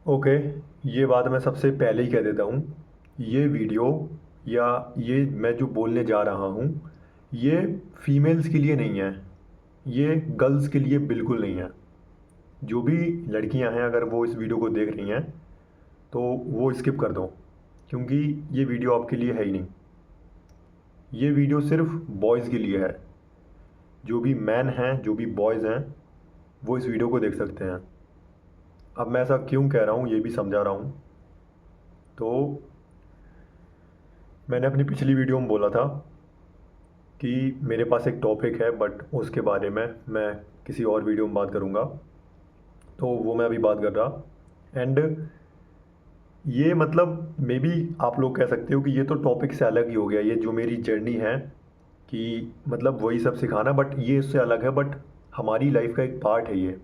Okay, ये बात मैं सबसे पहले ही कह देता हूँ। ये वीडियो या ये मैं जो बोलने जा रहा हूँ, ये फीमेल्स के लिए नहीं है। ये गर्ल्स के लिए बिल्कुल नहीं है। जो भी लड़कियां हैं, अगर वो इस वीडियो को देख रही हैं तो वो स्किप कर दो, क्योंकि ये वीडियो आपके लिए है ही नहीं। ये वीडियो सिर्फ बॉयज़ के लिए है। जो भी मैन हैं, जो भी बॉयज़ हैं, वो इस वीडियो को देख सकते हैं। अब मैं ऐसा क्यों कह रहा हूँ ये भी समझा रहा हूँ। तो मैंने अपनी पिछली वीडियो में बोला था कि मेरे पास एक टॉपिक है, बट उसके बारे में मैं किसी और वीडियो में बात करूँगा। तो वो मैं अभी बात कर रहा। एंड ये मतलब मे बी आप लोग कह सकते हो कि ये तो टॉपिक से अलग ही हो गया। ये जो मेरी जर्नी है कि मतलब वही सब सिखाना, बट ये इससे अलग है। बट हमारी लाइफ का एक पार्ट है ये,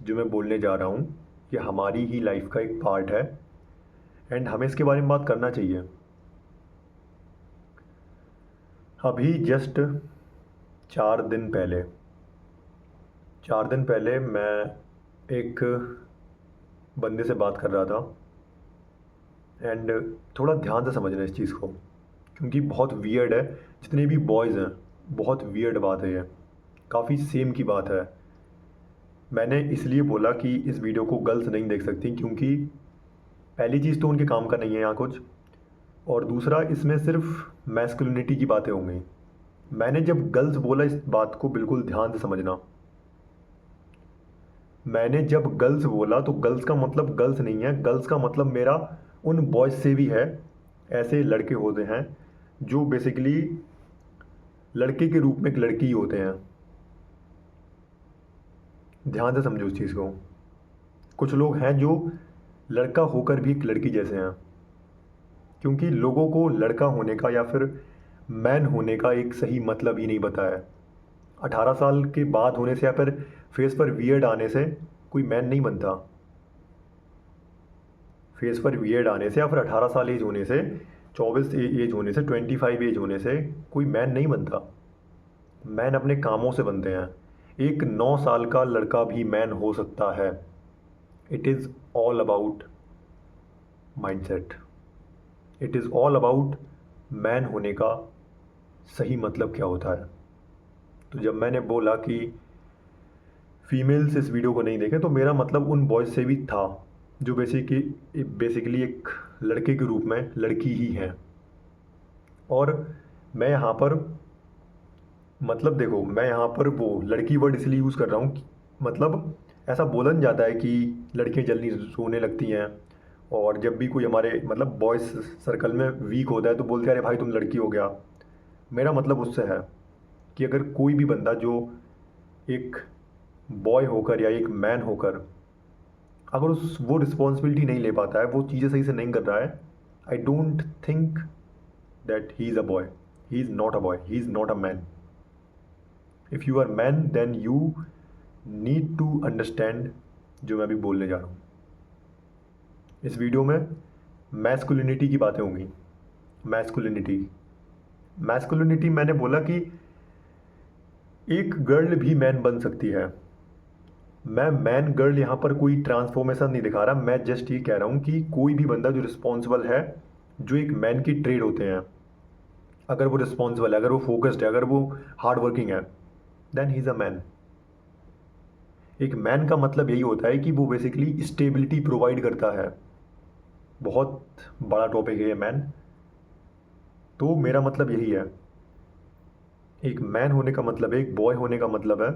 जो मैं बोलने जा रहा हूँ। ये हमारी ही लाइफ का एक पार्ट है एंड हमें इसके बारे में बात करना चाहिए। अभी जस्ट 4 दिन पहले 4 दिन पहले मैं एक बंदे से बात कर रहा था। एंड थोड़ा ध्यान से समझना इस चीज़ को, क्योंकि बहुत वियर्ड है। जितने भी बॉयज़ हैं, बहुत वियर्ड बात है ये, काफ़ी सेम की बात है। मैंने इसलिए बोला कि इस वीडियो को गर्ल्स नहीं देख सकती, क्योंकि पहली चीज़ तो उनके काम का नहीं है यहाँ कुछ, और दूसरा इसमें सिर्फ मैस्कुलिनिटी की बातें होंगी। मैंने जब गर्ल्स बोला, इस बात को बिल्कुल ध्यान से समझना। मैंने जब गर्ल्स बोला तो गर्ल्स का मतलब गर्ल्स नहीं है। गर्ल्स का मतलब मेरा उन बॉयज़ से भी है। ऐसे लड़के होते हैं जो बेसिकली लड़के के रूप में एक लड़की ही होते हैं। ध्यान से समझो उस चीज़ को। कुछ लोग हैं जो लड़का होकर भी एक लड़की जैसे हैं, क्योंकि लोगों को लड़का होने का या फिर मैन होने का एक सही मतलब ही नहीं पता है। 18 साल के बाद होने से या फिर फेस पर वियर्ड आने से कोई मैन नहीं बनता। फेस पर वियर्ड आने से या फिर 18 साल एज होने से, 24 एज होने से, 25 एज होने से कोई मैन नहीं बनता। मैन अपने कामों से बनते हैं। एक 9 साल का लड़का भी मैन हो सकता है। It is all about mindset. It is all about man होने का सही मतलब क्या होता है। तो जब मैंने बोला कि फीमेल्स इस वीडियो को नहीं देखें, तो मेरा मतलब उन बॉयज़ से भी था जो बेसिकली एक लड़के के रूप में लड़की ही हैं। और मैं यहाँ पर मतलब देखो, मैं यहाँ पर वो लड़की वर्ड इसलिए यूज़ कर रहा हूँ मतलब ऐसा बोलन जाता है कि लड़कियाँ जल्दी रोने लगती हैं। और जब भी कोई हमारे मतलब बॉयज़ सर्कल में वीक होता है तो बोलते हैं अरे भाई तुम लड़की हो गया। मेरा मतलब उससे है कि अगर कोई भी बंदा जो एक बॉय होकर या एक मैन होकर अगर उस वो रिस्पॉन्सिबिलिटी नहीं ले पाता है, वो चीज़ें सही से नहीं कर रहा है, I don't think that he is a boy. He is not a boy, he is not a man. If you are man then you need to understand जो मैं अभी बोलने जा रहा हूँ। इस वीडियो में मैस्कुलिनिटी की बातें होंगी। मैस्कुलिनिटी मैस्कुलिनिटी मैंने बोला कि एक गर्ल भी मैन बन सकती है। मैं मैन गर्ल यहाँ पर कोई ट्रांसफॉर्मेशन नहीं दिखा रहा। मैं जस्ट ये कह रहा हूँ कि कोई भी बंदा जो रिस्पॉन्सिबल है, जो एक मैन की ट्रेड होते हैं, अगर वो रिस्पॉन्सिबल है, अगर वो फोकस्ड है, अगर वो हार्ड वर्किंग है, then he is a man. एक मैन का मतलब यही होता है कि वो बेसिकली स्टेबिलिटी प्रोवाइड करता है। बहुत बड़ा टॉपिक है ये मैन। तो मेरा मतलब यही है, एक मैन होने का मतलब है, एक बॉय होने का मतलब है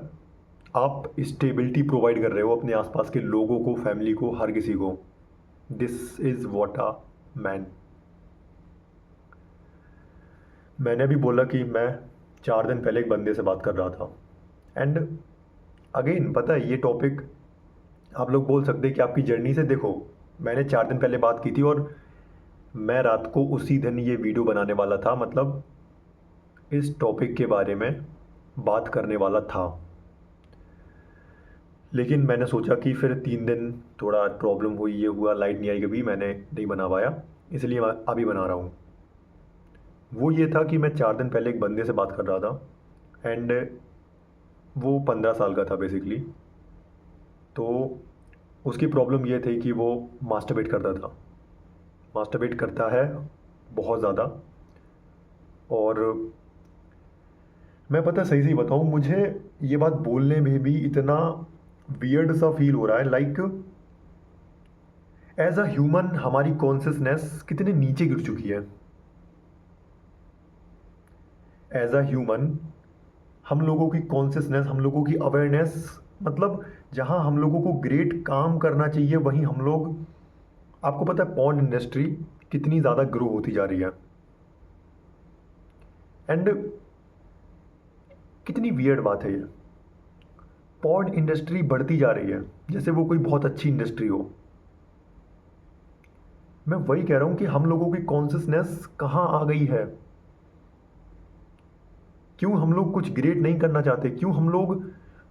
आप स्टेबिलिटी प्रोवाइड कर रहे हो अपने आसपास के लोगों को, फैमिली को, हर किसी को। This is what a man. मैंने भी बोला कि मैं 4 दिन पहले एक बंदे से बात कर रहा था। एंड अगेन पता है, ये टॉपिक आप लोग बोल सकते हैं कि आपकी जर्नी से देखो, मैंने 4 दिन पहले बात की थी और मैं रात को उसी दिन ये वीडियो बनाने वाला था, मतलब इस टॉपिक के बारे में बात करने वाला था। लेकिन मैंने सोचा कि फिर 3 दिन थोड़ा प्रॉब्लम हुई, ये हुआ, लाइट नहीं आई, कभी मैंने नहीं बना पाया, इसलिए मैं अभी बना रहा हूँ। वो ये था कि मैं 4 दिन पहले एक बंदे से बात कर रहा था। एंड वो 15 साल का था बेसिकली। तो उसकी प्रॉब्लम ये थी कि वो मास्टरबेट करता था, मास्टरबेट करता है बहुत ज़्यादा। और मैं पता सही सही बताऊँ, मुझे ये बात बोलने में भी इतना वियर्ड सा फील हो रहा है, लाइक एज अ ह्यूमन हमारी कॉन्शियसनेस कितने नीचे गिर चुकी है। एज अ ह्यूमन हम लोगों की कॉन्शियसनेस, हम लोगों की अवेयरनेस, मतलब जहाँ हम लोगों को ग्रेट काम करना चाहिए वहीं हम लोग, आपको पता है पॉर्न इंडस्ट्री कितनी ज़्यादा ग्रो होती जा रही है। एंड कितनी वियर्ड बात है ये, पॉर्न इंडस्ट्री बढ़ती जा रही है जैसे वो कोई बहुत अच्छी इंडस्ट्री हो। मैं वही कह रहा हूँ कि हम लोगों की कॉन्शियसनेस कहाँ आ गई है। क्यों हम लोग कुछ ग्रेट नहीं करना चाहते, क्यों हम लोग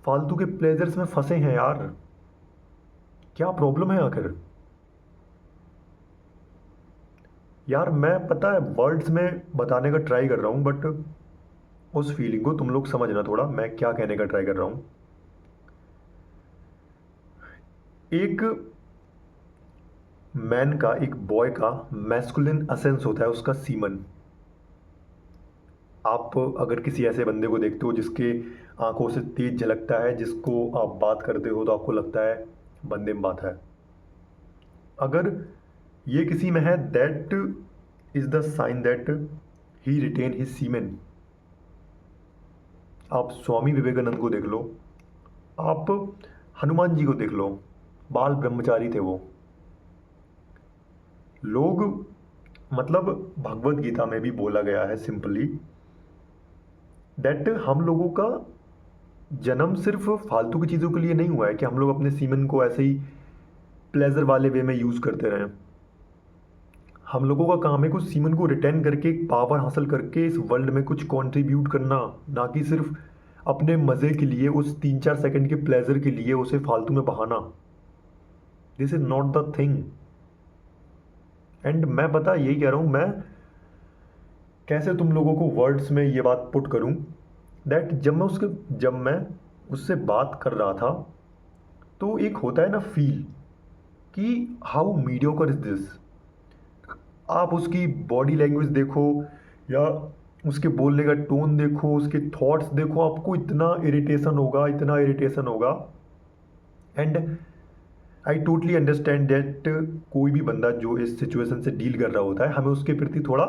फालतू के प्लेजर्स में फंसे हैं यार, क्या प्रॉब्लम है आखिर। यार मैं पता है वर्ड्स में बताने का ट्राई कर रहा हूँ, बट उस फीलिंग को तुम लोग समझना थोड़ा, मैं क्या कहने का ट्राई कर रहा हूँ। एक मैन का, एक बॉय का मैस्कुलिन असेंस होता है उसका सीमन। आप अगर किसी ऐसे बंदे को देखते हो जिसके आंखों से तेज झलकता है, जिसको आप बात करते हो तो आपको लगता है बंदे में बात है, अगर ये किसी में है, that is the sign that he retain his semen. आप स्वामी विवेकानंद को देख लो, आप हनुमान जी को देख लो, बाल ब्रह्मचारी थे वो लोग। मतलब भगवत गीता में भी बोला गया है सिंपली दैट हम लोगों का जन्म सिर्फ फालतू की चीज़ों के लिए नहीं हुआ है कि हम लोग अपने सीमन को ऐसे ही प्लेजर वाले वे में यूज़ करते रहें। हम लोगों का काम है कुछ सीमन को रिटर्न करके, एक पावर हासिल करके इस वर्ल्ड में कुछ कंट्रीब्यूट करना, ना कि सिर्फ अपने मज़े के लिए, उस 3-4 सेकंड के प्लेजर के लिए उसे फालतू में बहाना। This is not the thing. And मैं पता यही कह रहा हूँ, मैं कैसे तुम लोगों को वर्ड्स में ये बात पुट करूँ दैट जब मैं उससे बात कर रहा था तो एक होता है ना फील कि हाउ मीडियोकर इज दिस। आप उसकी बॉडी लैंग्वेज देखो या उसके बोलने का टोन देखो, उसके थॉट्स देखो, आपको इतना इरिटेशन होगा, इतना इरिटेशन होगा। And I totally understand that कोई भी बंदा जो इस सिचुएशन से डील कर रहा होता है, हमें उसके प्रति थोड़ा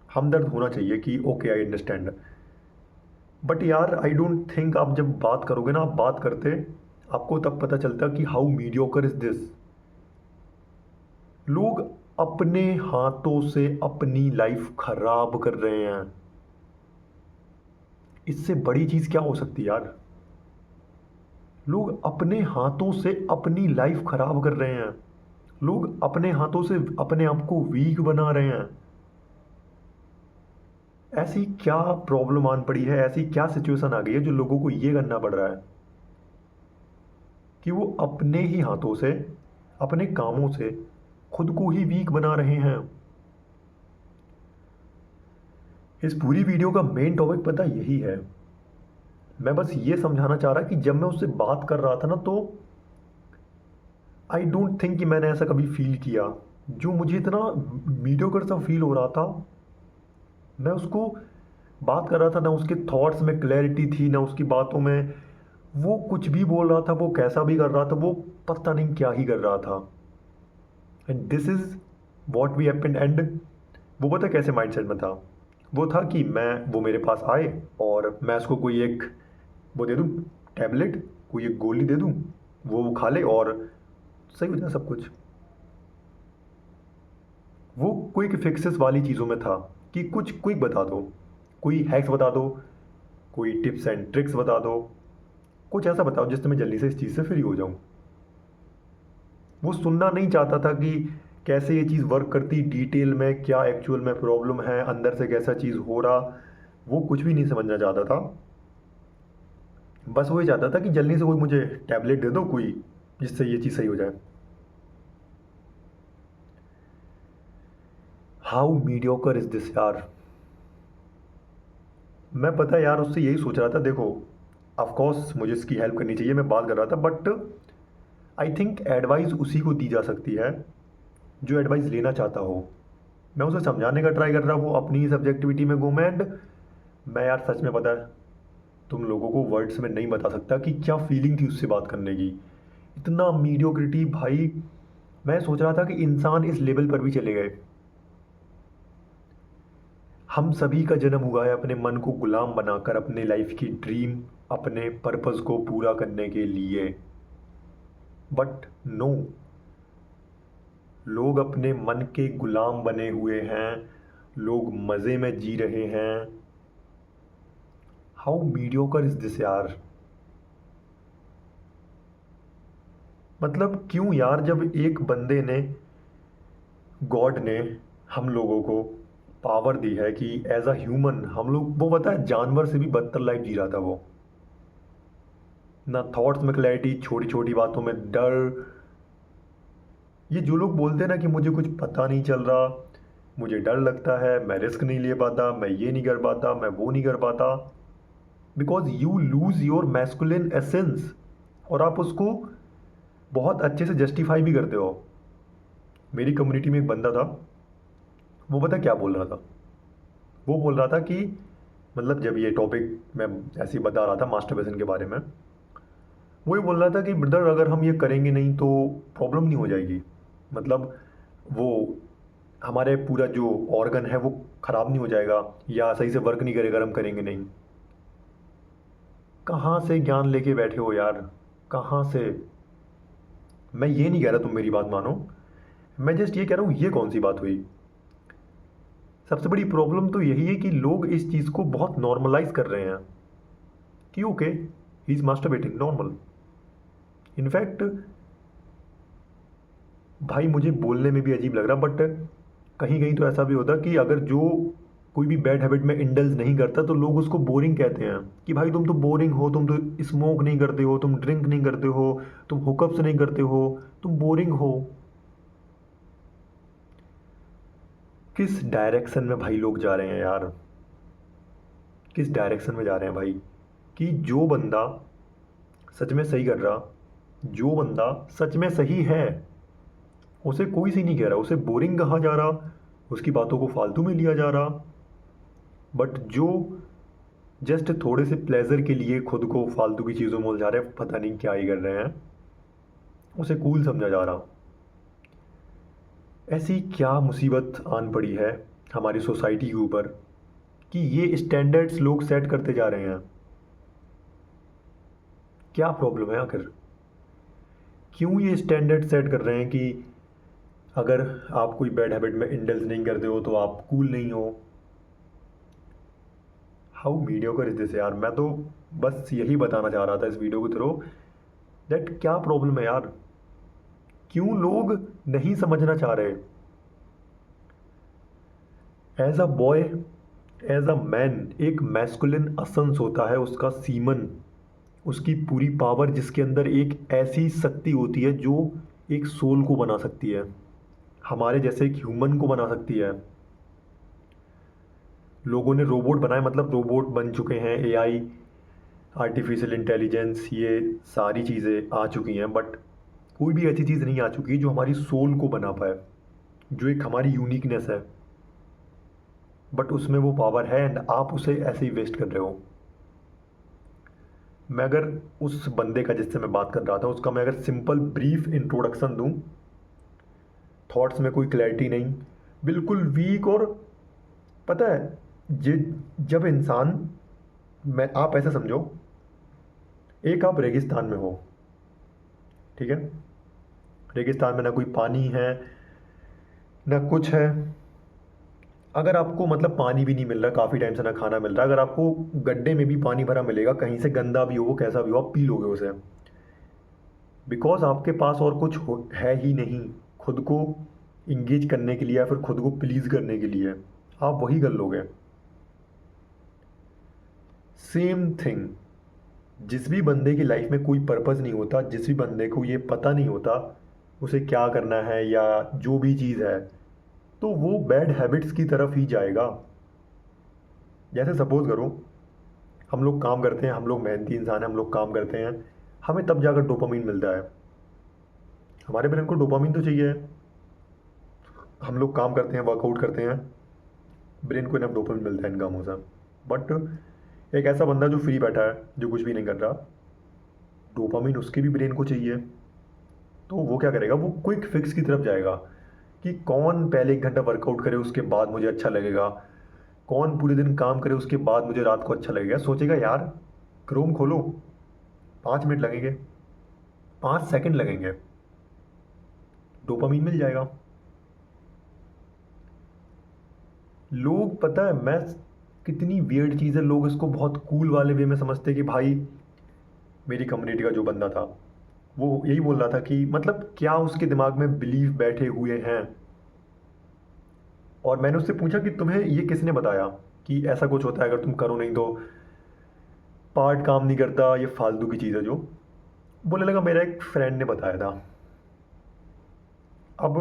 हमदर्द होना चाहिए कि ओके आई अंडरस्टैंड। बट यार आई डोंट थिंक, आप जब बात करोगे ना, आप बात करते आपको तब पता चलता कि हाउ मीडियोकर इज दिस। लोग अपने हाथों से अपनी लाइफ खराब कर रहे हैं, इससे बड़ी चीज क्या हो सकती है यार। लोग अपने हाथों से अपनी लाइफ खराब कर रहे हैं, लोग अपने हाथों से अपने आप को वीक बना रहे हैं। ऐसी क्या प्रॉब्लम आन पड़ी है, ऐसी क्या सिचुएशन आ गई है जो लोगों को ये करना पड़ रहा है कि वो अपने ही हाथों से, अपने कामों से खुद को ही वीक बना रहे हैं। इस पूरी वीडियो का मेन टॉपिक पता यही है। मैं बस ये समझाना चाह रहा कि जब मैं उससे बात कर रहा था ना, तो आई डोंट थिंक कि मैंने ऐसा कभी फील किया। जो मुझे इतना मीडियोकर सा फील हो रहा था, मैं उसको बात कर रहा था ना, उसके थॉट्स में क्लैरिटी थी ना, उसकी बातों में, वो कुछ भी बोल रहा था, वो कैसा भी कर रहा था, वो पता नहीं क्या ही कर रहा था। And this is what we happen. And वो पता कैसे माइंडसेट में था, वो था कि वो मेरे पास आए और मैं उसको कोई एक वो दे दूँ, टैबलेट, कोई एक गोली दे दूँ, वो खा ले और सही हो जाए सब कुछ। वो क्विक फिक्सेस वाली चीज़ों में था कि कुछ क्विक बता दो, कोई हैक्स बता दो, कोई टिप्स एंड ट्रिक्स बता दो, कुछ ऐसा बताओ जिससे मैं जल्दी से इस चीज़ से फ्री हो जाऊँ। वो सुनना नहीं चाहता था कि कैसे ये चीज़ वर्क करती डिटेल में, क्या एक्चुअल में प्रॉब्लम है, अंदर से कैसा चीज़ हो रहा, वो कुछ भी नहीं समझना चाहता था। बस वो ये चाहता था कि जल्दी से कोई मुझे टैबलेट दे दो, कोई जिससे ये चीज़ सही हो जाए। हाउ मीडियोकर इज दिस यार। मैं पता है यार उससे यही सोच रहा था, देखो ऑफ कोर्स मुझे इसकी हेल्प करनी चाहिए, मैं बात कर रहा था, बट आई थिंक एडवाइस उसी को दी जा सकती है जो एडवाइस लेना चाहता हो। मैं उसे समझाने का ट्राई कर रहा हूँ, वो अपनी ही सब्जेक्टिविटी में घूमे। एंड मैं यार सच में, पता है, तुम लोगों को वर्ड्स में नहीं बता सकता कि क्या फीलिंग थी उससे बात करने की। इतना मीडियोक्रिटी भाई। मैं सोच रहा था कि इंसान इस लेवल पर भी चले गए। हम सभी का जन्म हुआ है अपने मन को गुलाम बनाकर, अपने लाइफ की ड्रीम, अपने पर्पस को पूरा करने के लिए। बट नो, लोग अपने मन के गुलाम बने हुए हैं, लोग मज़े में जी रहे हैं। हाउ मीडियोकर इज दिस यार। मतलब क्यों यार, जब एक बंदे ने, गॉड ने हम लोगों को पावर दी है कि एज अ ह्यूमन हम लोग, वो पता है जानवर से भी बदतर लाइफ जी रहा था वो। ना थॉट्स में क्लैरिटी, छोटी छोटी बातों में डर। ये जो लोग बोलते हैं ना कि मुझे कुछ पता नहीं चल रहा, मुझे डर लगता है, मैं रिस्क नहीं ले पाता, मैं ये नहीं कर पाता, मैं वो नहीं कर पाता, because you lose your masculine essence. और आप उसको बहुत अच्छे से जस्टिफाई भी करते हो। मेरी कम्युनिटी में एक बंदा था, वो पता क्या बोल रहा था। वो बोल रहा था कि, मतलब जब ये टॉपिक मैं ऐसे ही बता रहा था मास्टरबेशन के बारे में, वो ये बोल रहा था कि ब्रदर अगर हम ये करेंगे नहीं तो प्रॉब्लम नहीं हो जाएगी। मतलब वो हमारे पूरा जो ऑर्गन है वो ख़राब नहीं हो जाएगा, या सही से वर्क नहीं करेगा अगर हम करेंगे नहीं। कहाँ से ज्ञान लेके बैठे हो यार, कहाँ से। मैं ये नहीं कह रहा तुम मेरी बात मानो, मैं जस्ट ये कह रहा हूँ ये कौन सी बात हुई। सबसे बड़ी प्रॉब्लम तो यही है कि लोग इस चीज़ को बहुत नॉर्मलाइज कर रहे हैं कि okay, he is masturbating, normal. In fact भाई मुझे बोलने में भी अजीब लग रहा, बट कहीं कहीं तो ऐसा भी होता कि अगर जो कोई भी बैड हैबिट में इंडल्ज नहीं करता तो लोग उसको बोरिंग कहते हैं कि भाई तुम तो बोरिंग हो, तुम तो स्मोक नहीं करते हो, तुम ड्रिंक नहीं करते हो, तुम हुकअप्स नहीं करते हो, तुम बोरिंग हो। किस डायरेक्शन में भाई लोग जा रहे हैं यार, किस डायरेक्शन में जा रहे हैं भाई। कि जो बंदा सच में सही कर रहा, जो बंदा सच में सही है, उसे कोई सी नहीं कह रहा, उसे बोरिंग कहा जा रहा, उसकी बातों को फालतू में लिया जा रहा। बट जो जस्ट थोड़े से प्लेजर के लिए खुद को फालतू की चीज़ों में उलझा रहे हैं, पता नहीं क्या ही कर रहे हैं, उसे कूल समझा जा रहा। ऐसी क्या मुसीबत आन पड़ी है हमारी सोसाइटी के ऊपर कि ये स्टैंडर्ड्स लोग सेट करते जा रहे हैं। क्या प्रॉब्लम है आखिर, क्यों ये स्टैंडर्ड सेट कर रहे हैं कि अगर आप कोई बैड हैबिट में इंडल्ज नहीं करते हो तो आप कूल नहीं हो। हाउ मीडियोकर इज दिस यार। मैं तो बस यही बताना चाह रहा था इस वीडियो के थ्रू, दैट क्या प्रॉब्लम है यार, क्यों लोग नहीं समझना चाह रहे। As a boy, as a man, एक मैस्कुलिन असेंस होता है, उसका सीमन, उसकी पूरी पावर, जिसके अंदर एक ऐसी शक्ति होती है जो एक सोल को बना सकती है, हमारे जैसे एक ह्यूमन को बना सकती है। लोगों ने रोबोट बनाए, मतलब रोबोट बन चुके हैं, एआई, आर्टिफिशियल इंटेलिजेंस, ये सारी चीज़ें आ चुकी हैं, बट कोई भी ऐसी चीज़ नहीं आ चुकी जो हमारी सोल को बना पाए, जो एक हमारी यूनिकनेस है। बट उसमें वो पावर है एंड आप उसे ऐसे ही वेस्ट कर रहे हो। मैं अगर उस बंदे का जिससे मैं बात कर रहा था उसका मैं अगर सिंपल ब्रीफ इंट्रोडक्शन दूं, थॉट्स में कोई क्लैरिटी नहीं, बिल्कुल वीक। और पता है, जब इंसान, मैं, आप ऐसे समझो, एक आप रेगिस्तान में हो, ठीक है, रेगिस्तान में ना कोई पानी है ना कुछ है। अगर आपको मतलब पानी भी नहीं मिल रहा काफ़ी टाइम से, ना खाना मिल रहा, अगर आपको गड्ढे में भी पानी भरा मिलेगा, कहीं से गंदा भी हो, वो कैसा भी हो, आप पी लोगे उसे, बिकॉज आपके पास और कुछ है ही नहीं खुद को इंगेज करने के लिए या फिर खुद को प्लीज़ करने के लिए, आप वही कर लोगे। सेम थिंग, जिस भी बंदे की लाइफ में कोई पर्पस नहीं होता, जिस भी बंदे को ये पता नहीं होता उसे क्या करना है या जो भी चीज़ है, तो वो बैड हैबिट्स की तरफ ही जाएगा। जैसे सपोज़ करो, हम लोग काम करते हैं, हम लोग मेहनती इंसान हैं, हम लोग काम करते हैं, हमें तब जाकर डोपामीन मिलता है। हमारे ब्रेन को डोपामिन तो चाहिए। हम लोग काम करते हैं, वर्कआउट करते हैं, ब्रेन को इनफ डोपामिन मिलता है इन कामों से। बट एक ऐसा बंदा जो फ्री बैठा है, जो कुछ भी नहीं कर रहा, डोपामिन उसके भी ब्रेन को चाहिए। तो वो क्या करेगा, वो क्विक फिक्स की तरफ जाएगा कि कौन पहले 1 घंटा वर्कआउट करे उसके बाद मुझे अच्छा लगेगा, कौन पूरे दिन काम करे उसके बाद मुझे रात को अच्छा लगेगा। सोचेगा यार क्रोम खोलो, 5 मिनट लगेंगे, 5 सेकंड लगेंगे, डोपामीन मिल जाएगा। लोग, पता है मैं, कितनी वियर्ड चीज़ है, लोग इसको बहुत कूल वाले वे में समझते हैं कि भाई, मेरी कम्युनिटी का जो बंदा था वो यही बोल रहा था कि मतलब क्या उसके दिमाग में बिलीफ बैठे हुए हैं। और मैंने उससे पूछा कि तुम्हें ये किसने बताया कि ऐसा कुछ होता है, अगर तुम करो नहीं तो पार्ट काम नहीं करता, ये फालतू की चीज़ है जो। बोलने लगा मेरा एक फ्रेंड ने बताया था। अब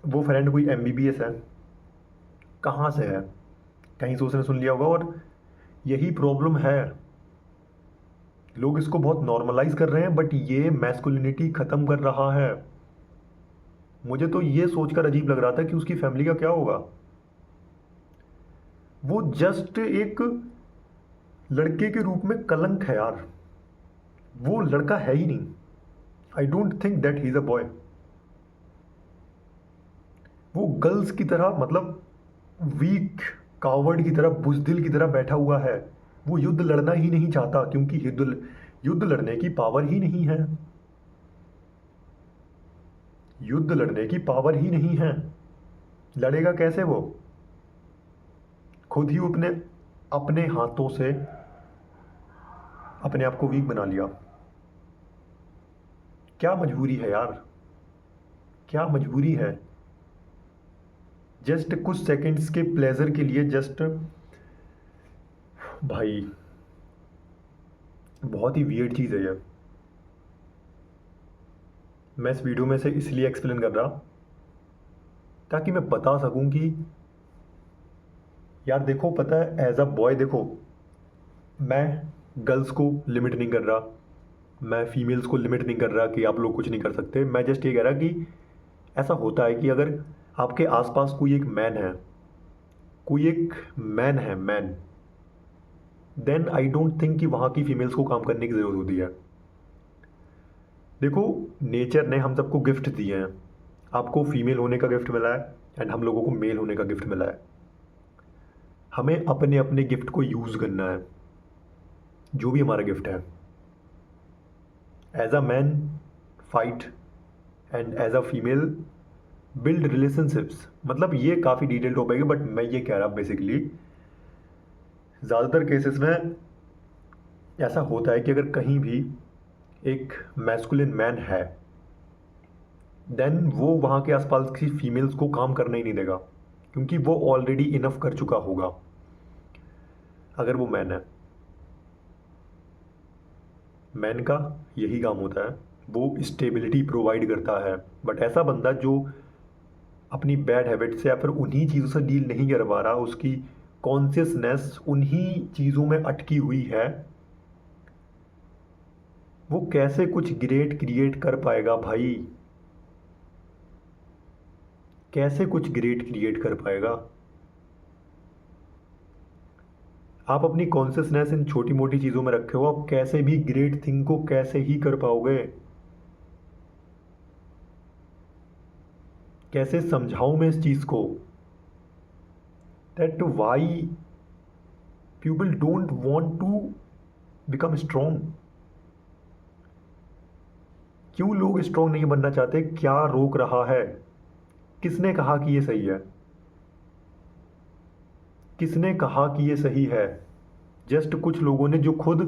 वो फ्रेंड कोई एमबीबीएस है, कहाँ से है, कहीं से उसने सुन लिया होगा। और यही प्रॉब्लम है, लोग इसको बहुत नॉर्मलाइज कर रहे हैं, बट ये मैस्कुलिनिटी ख़त्म कर रहा है। मुझे तो ये सोचकर अजीब लग रहा था कि उसकी फैमिली का क्या होगा। वो जस्ट एक लड़के के रूप में कलंक है यार, वो लड़का है ही नहीं। आई don't think that he is a boy. वो गर्ल्स की तरह, मतलब वीक, कावर्ड की तरह, बुजदिल की तरह बैठा हुआ है। वो युद्ध लड़ना ही नहीं चाहता, क्योंकि युद्ध युद्ध लड़ने की पावर ही नहीं है। युद्ध लड़ने की पावर ही नहीं है। लड़ेगा कैसे वो? खुद ही अपने अपने हाथों से अपने आप को वीक बना लिया। क्या मजबूरी है यार, क्या मजबूरी है। जस्ट कुछ सेकंड्स के प्लेजर के लिए, जस्ट, भाई बहुत ही वियर्ड चीज़ है ये। मैं इस वीडियो में से इसलिए एक्सप्लेन कर रहा ताकि मैं बता सकूं कि यार देखो, पता है एज अ बॉय, देखो मैं गर्ल्स को लिमिट नहीं कर रहा, मैं फीमेल्स को लिमिट नहीं कर रहा कि आप लोग कुछ नहीं कर सकते। मैं जस्ट ये कह रहा कि ऐसा होता है कि अगर आपके आसपास कोई एक मैन है, कोई एक मैन है, man, then I don't think कि वहाँ की फीमेल्स को काम करने की ज़रूरत होती है। देखो, नेचर ने हम सबको गिफ्ट दिए हैं। आपको फीमेल होने का गिफ्ट मिला है एंड हम लोगों को मेल होने का गिफ्ट मिला है। हमें अपने अपने गिफ्ट को यूज़ करना है, जो भी हमारा गिफ्ट है। As a man fight, and as a female build relationships. मतलब ये काफ़ी डिटेल टॉपिक है, बट मैं ये कह रहा बेसिकली, ज़्यादातर केसेस में ऐसा होता है कि अगर कहीं भी एक मैस्कुलिन मैन है, देन वो वहाँ के आसपास की फीमेल्स को काम करना ही नहीं देगा, क्योंकि वो ऑलरेडी इनफ कर चुका होगा अगर वो मैन है। मैन का यही काम होता है, वो स्टेबिलिटी प्रोवाइड करता है। बट ऐसा बंदा जो अपनी बैड हैबिट से या फिर उन्हीं चीज़ों से डील नहीं कर पा रहा, उसकी कॉन्शियसनेस उन्हीं चीज़ों में अटकी हुई है, वो कैसे कुछ ग्रेट क्रिएट कर पाएगा भाई? कैसे कुछ ग्रेट क्रिएट कर पाएगा? आप अपनी कॉन्शियसनेस इन छोटी मोटी चीज़ों में रखे हो, आप कैसे भी ग्रेट थिंग को कैसे ही कर पाओगे? कैसे समझाऊं मैं इस चीज़ को, that why people don't want to become strong. क्यों लोग स्ट्रोंग नहीं बनना चाहते? क्या रोक रहा है? किसने कहा कि ये सही है? किसने कहा कि ये सही है? जस्ट कुछ लोगों ने, जो खुद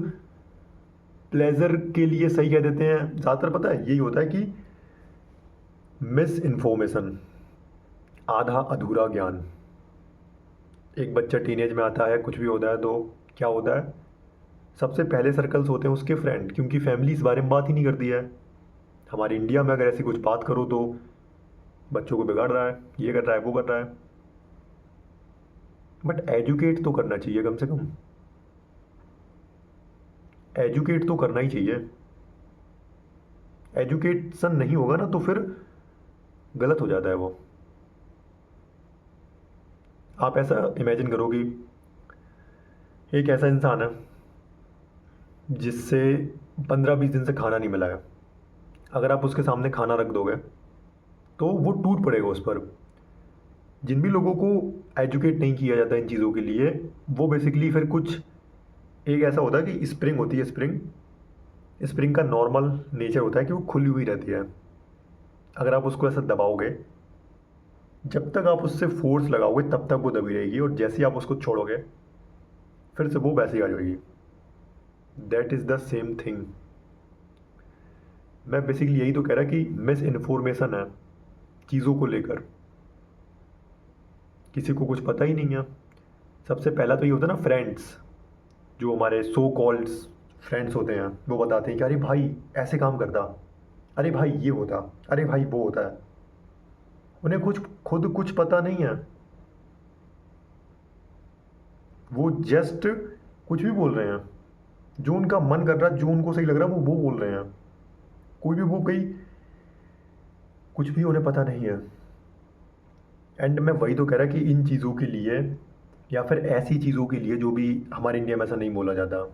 प्लेजर के लिए सही कह देते हैं। ज़्यादातर पता है यही होता है कि मिस इन्फॉर्मेशन, आधा अधूरा ज्ञान। एक बच्चा टीनेज में आता है, कुछ भी होता है तो क्या होता है, सबसे पहले सर्कल्स होते हैं उसके फ्रेंड, क्योंकि फैमिली इस बारे में बात ही नहीं करती है। हमारे इंडिया में अगर ऐसी कुछ बात करो तो बच्चों को बिगाड़ रहा है, ये कर रहा है, वो कर रहा है। बट एजुकेट तो करना चाहिए, कम से कम एजुकेट तो करना ही चाहिए। एजुकेशन नहीं होगा ना तो फिर गलत हो जाता है वो। आप ऐसा इमेजिन करो कि एक ऐसा इंसान है जिससे 15-20 दिन से खाना नहीं मिला है। अगर आप उसके सामने खाना रख दोगे तो वो टूट पड़ेगा उस पर। जिन भी लोगों को एजुकेट नहीं किया जाता इन चीज़ों के लिए, वो बेसिकली फिर कुछ एक ऐसा होता है कि स्प्रिंग होती है, स्प्रिंग स्प्रिंग का नॉर्मल नेचर होता है कि वो खुली हुई रहती है। अगर आप उसको ऐसा दबाओगे, जब तक आप उससे फोर्स लगाओगे तब तक वो दबी रहेगी, और जैसे ही आप उसको छोड़ोगे फिर से वो वैसे ही आ जाएगी। That is the same thing. मैं बेसिकली यही तो कह रहा कि मिस इन्फॉर्मेशन है चीज़ों को लेकर, किसी को कुछ पता ही नहीं है। सबसे पहला तो ये होता है ना, फ्रेंड्स, जो हमारे सो कॉल्ड फ्रेंड्स होते हैं, वो बताते हैं कि अरे भाई ऐसे काम करता, अरे भाई ये होता, अरे भाई वो होता है। उन्हें कुछ खुद कुछ पता नहीं है, वो जस्ट कुछ भी बोल रहे हैं, जो उनका मन कर रहा है, जो उनको सही लग रहा है वो बोल रहे हैं। कोई भी वो कहीं कुछ भी उन्हें पता नहीं है। एंड मैं वही तो कह रहा कि इन चीज़ों के लिए, या फिर ऐसी चीज़ों के लिए जो भी हमारे इंडिया में ऐसा नहीं बोला जाता,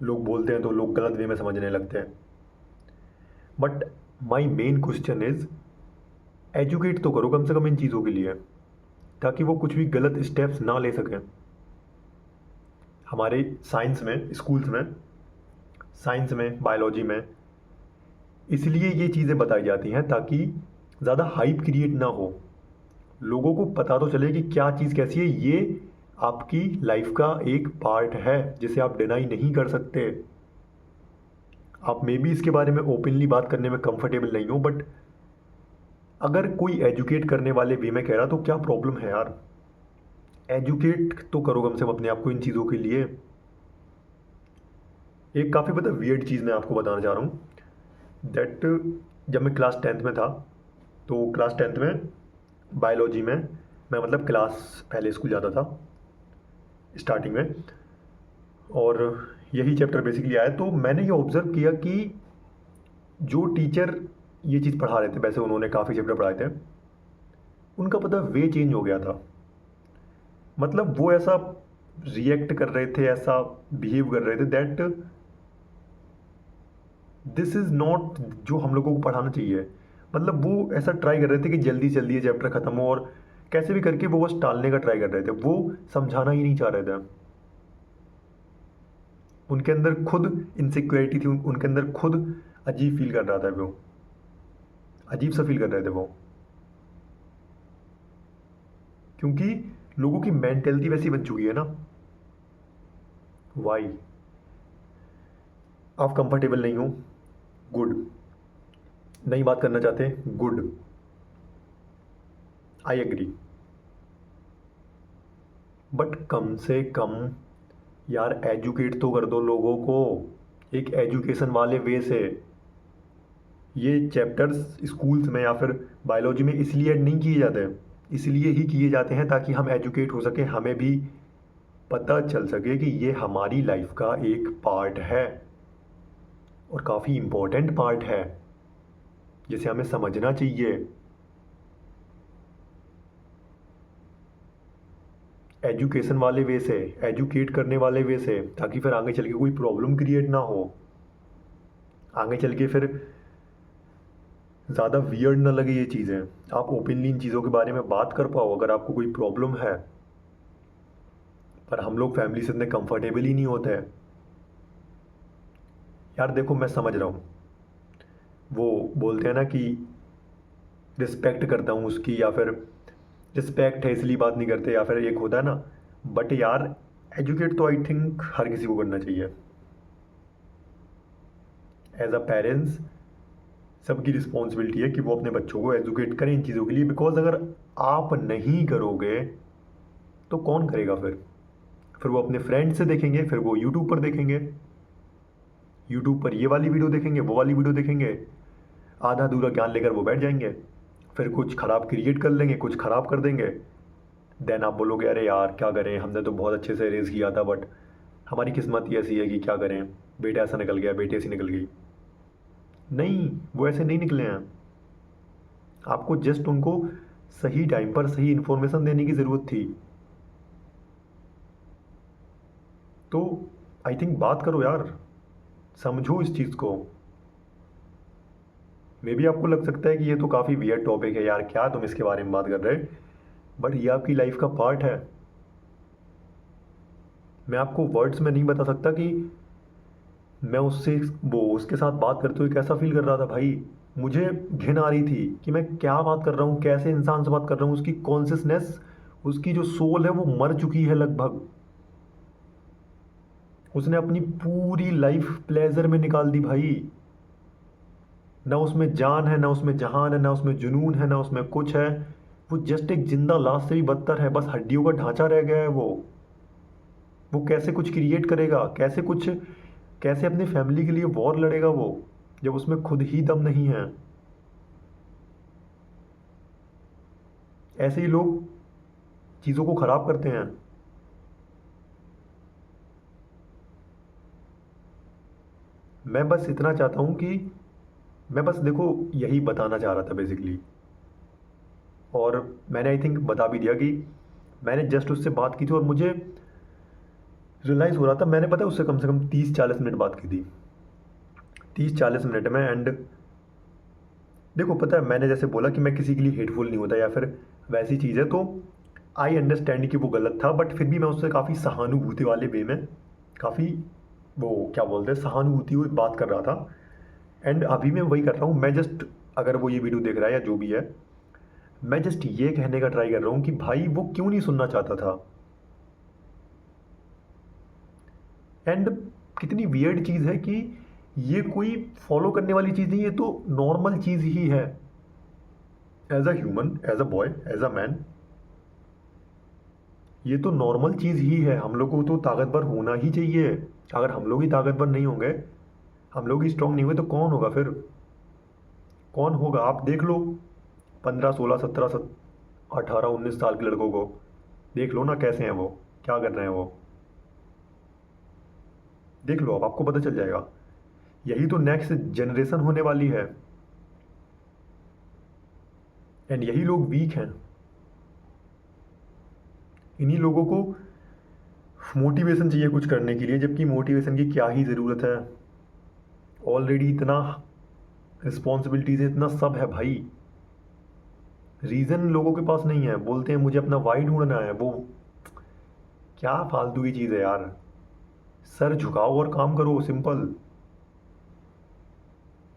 लोग बोलते हैं तो लोग गलत वे में समझने लगते हैं। But my main question is, educate तो करो कम से कम इन चीज़ों के लिए, ताकि वो कुछ भी गलत स्टेप्स ना ले सकें। हमारे साइंस में, स्कूल्स में, साइंस में, बायोलॉजी में इसलिए ये चीज़ें बताई जाती हैं ताकि ज़्यादा हाइप क्रिएट ना हो, लोगों को पता तो चले कि क्या चीज़ कैसी है। ये आपकी लाइफ का एक पार्ट है जिसे आप डिनाई नहीं कर सकते। आप मे बी इसके बारे में ओपनली बात करने में कंफर्टेबल नहीं हो, बट अगर कोई एजुकेट करने वाले वे में कह रहा तो क्या प्रॉब्लम है यार। एजुकेट तो करो कम से कम अपने आप को इन चीज़ों के लिए। एक काफ़ी पता वियर्ड चीज़ मैं आपको बताना चाह रहा हूँ, दैट जब मैं क्लास 10th में था, तो क्लास 10th में बायोलॉजी में मैं मतलब क्लास पहले स्कूल जाता था स्टार्टिंग में, और यही चैप्टर बेसिकली आया। तो मैंने ये ऑब्ज़र्व किया कि जो टीचर ये चीज़ पढ़ा रहे थे, वैसे उन्होंने काफ़ी चैप्टर पढ़ाए थे, उनका पता वे चेंज हो गया था। मतलब वो ऐसा रिएक्ट कर रहे थे, ऐसा बिहेव कर रहे थे दैट दिस इज़ नॉट जो हम लोगों को पढ़ाना चाहिए। मतलब वो ऐसा ट्राई कर रहे थे कि जल्दी जल्दी ये चैप्टर ख़त्म हो, और कैसे भी करके वो बस टालने का ट्राई कर रहे थे, वो समझाना ही नहीं चाह रहे थे। उनके अंदर खुद इनसिक्योरिटी थी, उनके अंदर खुद अजीब फील कर रहा था वो, अजीब सा फील कर रहे थे वो, क्योंकि लोगों की मेंटेलिटी वैसी बन चुकी है ना। वाई? आप कंफर्टेबल नहीं हो, गुड। नहीं बात करना चाहते, गुड, आई एग्री। बट कम से कम यार एजुकेट तो कर दो लोगों को, एक एजुकेशन वाले वे से। ये चैप्टर्स स्कूल्स में या फिर बायोलॉजी में इसलिए ऐड नहीं किए जाते, इसलिए ही किए जाते हैं ताकि हम एजुकेट हो सकें, हमें भी पता चल सके कि ये हमारी लाइफ का एक पार्ट है, और काफ़ी इम्पोर्टेंट पार्ट है जिसे हमें समझना चाहिए। एजुकेशन वाले वे से, एजुकेट करने वाले वे से, ताकि फिर आगे चल के कोई प्रॉब्लम क्रिएट ना हो, आगे चल के फिर ज़्यादा वियर्ड ना लगे ये चीज़ें, आप ओपनली इन चीज़ों के बारे में बात कर पाओ अगर आपको कोई प्रॉब्लम है। पर हम लोग फैमिली से इतने कंफर्टेबल ही नहीं होते हैं यार। देखो मैं समझ रहा हूँ, वो बोलते हैं ना कि रिस्पेक्ट करता हूँ उसकी, या फिर रिस्पेक्ट है इसलिए बात नहीं करते, या फिर एक होता है ना। बट यार एजुकेट तो आई थिंक हर किसी को करना चाहिए। एज अ पेरेंट्स सबकी रिस्पॉन्सिबिलिटी है कि वो अपने बच्चों को एजुकेट करें इन चीज़ों के लिए, बिकॉज अगर आप नहीं करोगे तो कौन करेगा फिर वो अपने फ्रेंड से देखेंगे, फिर वो यूट्यूब पर देखेंगे, यूट्यूब पर ये वाली वीडियो देखेंगे, वो वाली वीडियो देखेंगे, आधा अधूरा ज्ञान लेकर वो बैठ जाएंगे, फिर कुछ ख़राब क्रिएट कर लेंगे, कुछ ख़राब कर देंगे। देन आप बोलोगे अरे यार क्या करें, हमने तो बहुत अच्छे से रेज़ किया था, बट हमारी किस्मत ही ऐसी है कि क्या करें, बेटा ऐसा निकल गया, बेटी ऐसी निकल गई। नहीं, वो ऐसे नहीं निकले हैं। आपको जस्ट उनको सही टाइम पर सही इन्फॉर्मेशन देने की ज़रूरत थी। तो आई थिंक बात करो यार, समझो इस चीज़ को। मे बी आपको लग सकता है कि ये तो काफ़ी वियर्ड टॉपिक है यार, क्या तुम इसके बारे में बात कर रहे, बट ये आपकी लाइफ का पार्ट है। मैं आपको वर्ड्स में नहीं बता सकता कि मैं उससे वो उसके साथ बात करते हुए कैसा फील कर रहा था भाई। मुझे घिन आ रही थी कि मैं क्या बात कर रहा हूँ, कैसे इंसान से बात कर रहा हूँ। उसकी कॉन्सियसनेस, उसकी जो सोल है वो मर चुकी है लगभग। उसने अपनी पूरी लाइफ प्लेजर में निकाल दी भाई। ना उसमें जान है, ना उसमें जहान है, ना उसमें जुनून है, ना उसमें कुछ है। वो जस्ट एक जिंदा लाश से भी बदतर है, बस हड्डियों का ढांचा रह गया है वो कैसे कुछ क्रिएट करेगा, कैसे कुछ, कैसे अपनी फैमिली के लिए वॉर लड़ेगा वो, जब उसमें खुद ही दम नहीं है। ऐसे ही लोग चीज़ों को ख़राब करते हैं। मैं बस इतना चाहता हूँ कि मैं बस देखो यही बताना चाह रहा था बेसिकली। और मैंने आई थिंक बता भी दिया कि मैंने जस्ट उससे बात की थी और मुझे रियलाइज़ हो रहा था, मैंने पता है उससे कम से कम 30-40 मिनट बात की थी, 30-40 मिनट में। एंड देखो पता है, मैंने जैसे बोला कि मैं किसी के लिए हेटफुल नहीं होता या फिर वैसी चीज़ है, तो आई अंडरस्टैंड कि वो गलत था, बट फिर भी मैं उससे काफ़ी सहानुभूति वाले वे में, काफ़ी वो क्या बोलते हैं, सहानुभूति हुई बात कर रहा था। एंड अभी मैं वही कर रहा हूँ। मैं जस्ट, अगर वो ये वीडियो देख रहा है या जो भी है, मैं जस्ट ये कहने का ट्राई कर रहा हूँ कि भाई वो क्यों नहीं सुनना चाहता था। एंड कितनी वियर्ड चीज़ है कि ये कोई फॉलो करने वाली चीज़ नहीं, ये तो नॉर्मल चीज़ ही है। As a human, as a boy, as a man, ये तो नॉर्मल चीज़ ही है। हम लोग को तो ताकतवर होना ही चाहिए। अगर हम लोग ही ताकतवर नहीं होंगे, हम लोग ही स्ट्रांग नहीं हुए, तो कौन होगा फिर? कौन होगा? आप देख लो 15, 16, 17, 18, 19 साल के लड़कों को देख लो ना, कैसे हैं वो, क्या कर रहे हैं वो। देख लो, अब आपको पता चल जाएगा। यही तो नेक्स्ट जनरेशन होने वाली है। एंड यही लोग वीक हैं। इन्हीं लोगों को मोटिवेशन चाहिए कुछ करने के लिए, जबकि मोटिवेशन की क्या ही ज़रूरत है। ऑलरेडी इतना रिस्पॉन्सिबिलिटीज़ है, इतना सब है भाई। रीज़न लोगों के पास नहीं है, बोलते हैं मुझे अपना वाई ढूंढना है। वो क्या फालतू की चीज़ है यार। सर झुकाओ और काम करो, सिंपल।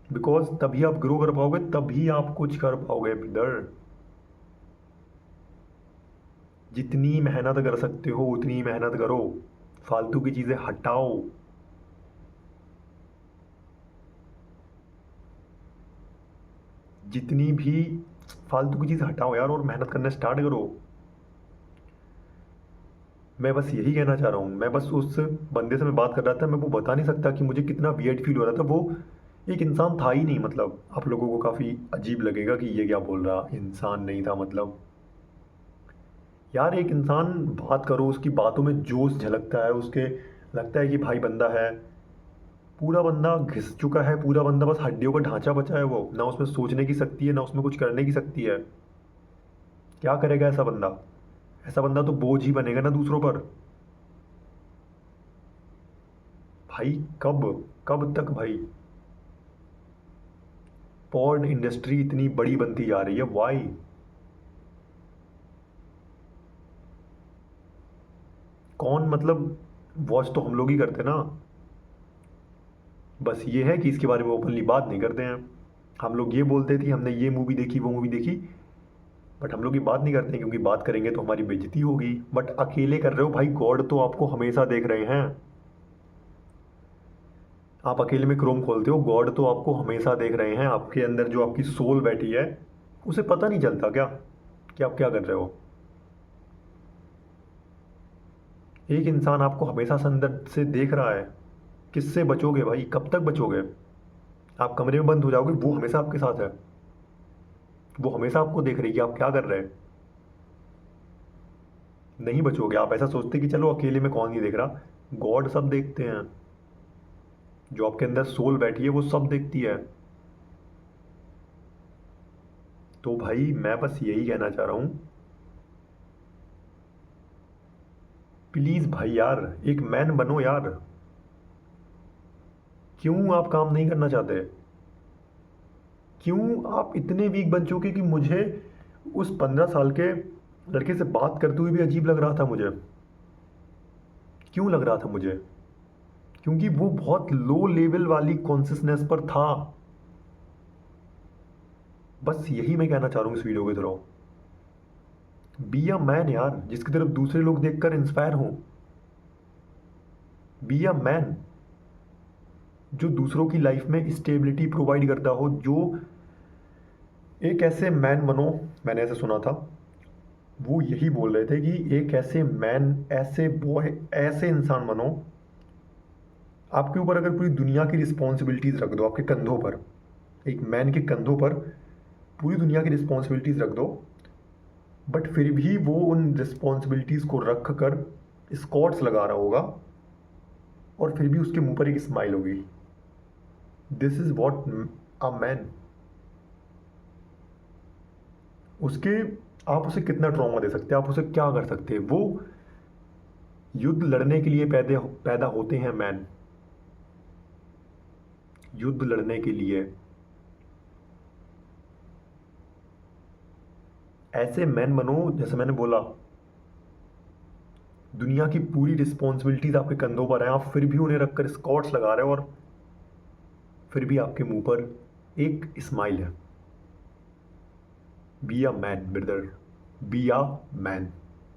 बिकॉज तभी आप ग्रो कर पाओगे, तभी आप कुछ कर पाओगे ब्रदर। जितनी मेहनत कर सकते हो उतनी मेहनत करो, फालतू की चीज़ें हटाओ। जितनी भी फालतू की चीज़ हटाओ यार, और मेहनत करना स्टार्ट करो। मैं बस यही कहना चाह रहा हूँ। मैं बस उस बंदे से मैं बात कर रहा था, मैं वो बता नहीं सकता कि मुझे कितना वियर्ड फील हो रहा था। वो एक इंसान था ही नहीं, मतलब आप लोगों को काफ़ी अजीब लगेगा कि ये क्या बोल रहा, इंसान नहीं था मतलब। यार एक इंसान, बात करो, उसकी बातों में जोश झलकता है, उसके लगता है कि भाई बंदा है। पूरा बंदा घिस चुका है, पूरा बंदा बस हड्डियों का ढांचा बचा है। वो ना उसमें सोचने की शक्ति है, ना उसमें कुछ करने की शक्ति है। क्या करेगा ऐसा बंदा? ऐसा बंदा तो बोझ ही बनेगा ना दूसरों पर। भाई कब, कब तक भाई? पॉर्न इंडस्ट्री इतनी बड़ी बनती जा रही है, वाई? कौन मतलब? वॉच तो हम लोग ही करते ना। बस ये है कि इसके बारे में ओपनली बात नहीं करते हैं। हम लोग ये बोलते थे हमने ये मूवी देखी, वो मूवी देखी, बट हम लोग ये बात नहीं करते हैं, क्योंकि बात करेंगे तो हमारी बेइज्जती होगी। बट अकेले कर रहे हो भाई, गॉड तो आपको हमेशा देख रहे हैं। आप अकेले में क्रोम खोलते हो, गॉड तो आपको हमेशा देख रहे हैं। आपके अंदर जो आपकी सोल बैठी है, उसे पता नहीं चलता क्या कि आप क्या कर रहे हो? एक इंसान आपको हमेशा से अंदर से देख रहा है। किससे बचोगे भाई? कब तक बचोगे? आप कमरे में बंद हो जाओगे, वो हमेशा आपके साथ है। वो हमेशा आपको देख रही है कि आप क्या कर रहे हैं। नहीं बचोगे। आप ऐसा सोचते कि चलो अकेले में कौन नहीं देख रहा, गॉड सब देखते हैं। जो आपके अंदर सोल बैठी है वो सब देखती है। तो भाई मैं बस यही कहना चाह रहा हूँ, प्लीज़ भाई यार, एक मैन बनो यार। क्यों आप काम नहीं करना चाहते? क्यों आप इतने वीक बन चुके कि मुझे उस 15 साल के लड़के से बात करते हुए भी अजीब लग रहा था मुझे? क्यों लग रहा था मुझे? क्योंकि वो बहुत लो लेवल वाली कॉन्सियसनेस पर था। बस यही मैं कहना चाह रहा हूँ इस वीडियो के थ्रू। बी अ मैन यार, जिसकी तरफ दूसरे लोग देखकर इंस्पायर हों। बी अ मैन जो दूसरों की लाइफ में स्टेबिलिटी प्रोवाइड करता हो, जो एक ऐसे मैन बनो। मैंने ऐसे सुना था, वो यही बोल रहे थे कि एक ऐसे मैन, ऐसे बॉय, ऐसे इंसान बनो। आपके ऊपर अगर पूरी दुनिया की रिस्पॉन्सिबिलिटीज़ रख दो आपके कंधों पर, एक मैन के कंधों पर पूरी दुनिया की रिस्पॉन्सिबिलिटीज़ रख दो, बट फिर भी वो उन रिस्पॉन्सिबिलिटीज़ को रख कर स्कॉट्स लगा रहा होगा, और फिर भी उसके मुंह पर एक स्माइल होगी। This is what a man. उसके आप उसे कितना ट्रॉमा दे सकते हैं, आप उसे क्या कर सकते हैं? वो युद्ध लड़ने के लिए पैदा पैदा होते हैं मैन, युद्ध लड़ने के लिए। ऐसे मैन बनो, जैसे मैंने बोला, दुनिया की पूरी रिस्पॉन्सिबिलिटीज आपके कंधों पर हैं, आप फिर भी उन्हें रखकर स्कॉट्स लगा रहे हो, और फिर भी आपके मुंह पर एक स्माइल है। Be a man brother, be a man.